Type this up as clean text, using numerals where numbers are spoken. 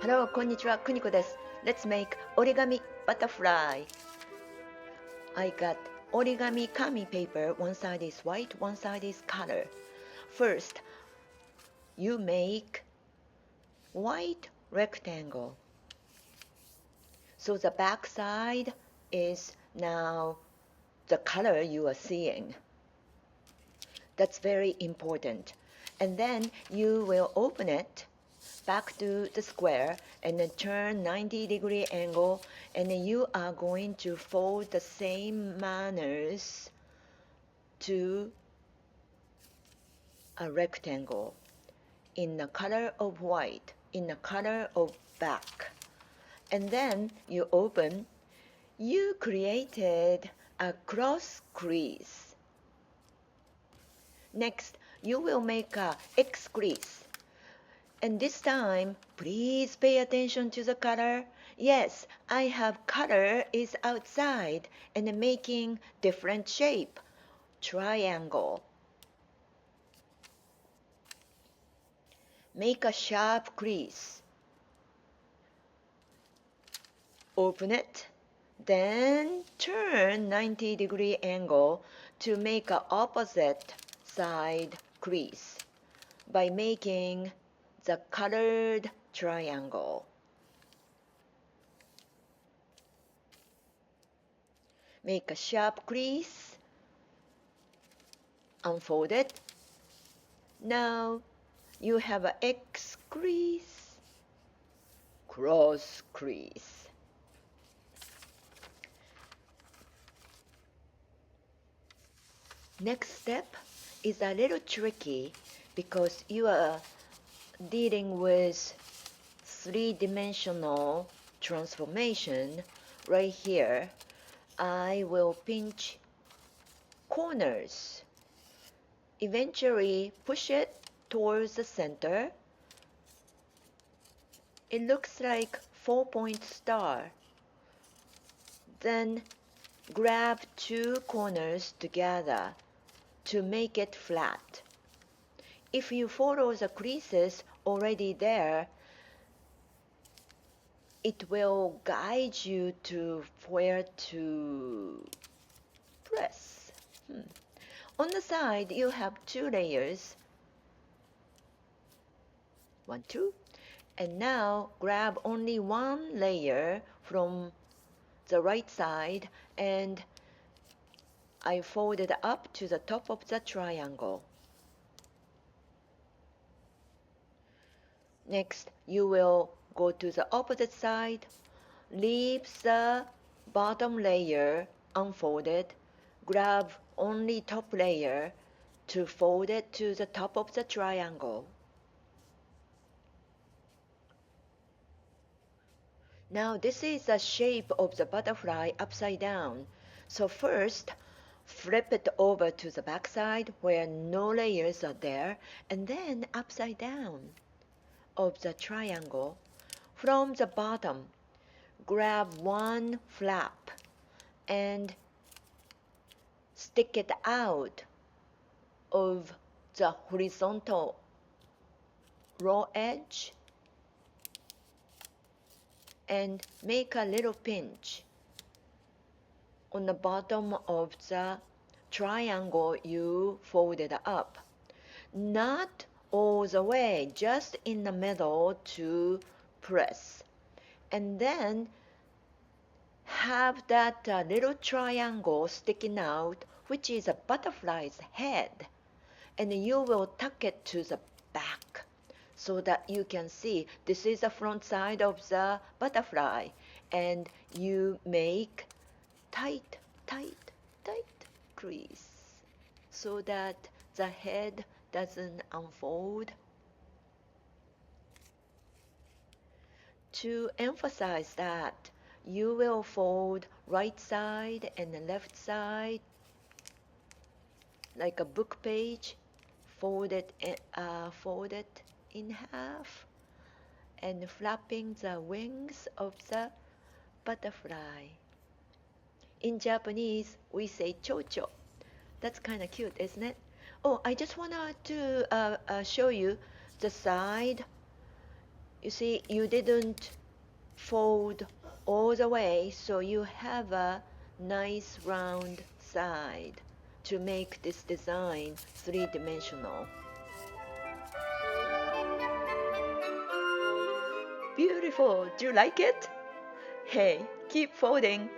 Hello, こんにちは、Kuniko です。Let's make origami butterfly. I got origami kami paper. One side is white, one side is color. First, you make white rectangle. So the back side is now the color you are seeing. That's very important. And then you will open it back to the square and then turn 90-degree angle, and then you are going to fold the same manners to a rectangle in the color of white, in the color of back. And then you open, you created a cross crease. Next, you will make a X crease. And this time, please pay attention to the color. Yes, I have color is outside and making different shape. Triangle. Make a sharp crease. Open it. Then turn 90-degree angle to make an opposite side crease by making the colored triangle. Make a sharp crease. Unfold it. Now you have an X crease, cross crease. Next step is a little tricky because you are dealing with three-dimensional transformation. Right here, I will pinch corners. Eventually push it towards the center. It looks like 4-point star. Then grab two corners together to make it flat. If you follow the creases already there, it will guide you to where to press. On the side, you have two layers. 1, 2. And now grab only one layer from the right side and I fold it up to the top of the triangle. Next, you will go to the opposite side, leave the bottom layer unfolded, grab only top layer to fold it to the top of the triangle. Now this is the shape of the butterfly upside down. So first, flip it over to the back side where no layers are there, and then upside down of the triangle. From the bottom, grab one flap and stick it out of the horizontal raw edge and make a little pinch on the bottom of the triangle you folded up. Not all the way, just in the middle to press. And then have that little triangle sticking out, which is a butterfly's head. And you will tuck it to the back so that you can see this is the front side of the butterfly. And you make tight crease so that the head doesn't unfold. To emphasize that, you will fold right side and the left side like a book page, fold it in half and flapping the wings of the butterfly. In Japanese, we say chocho. That's kind of cute, isn't it? Oh, I just wanted to show you the side You see, you didn't fold all the way, so you have a nice round side to make this design three-dimensional. Beautiful! Do you like it? Hey, keep folding!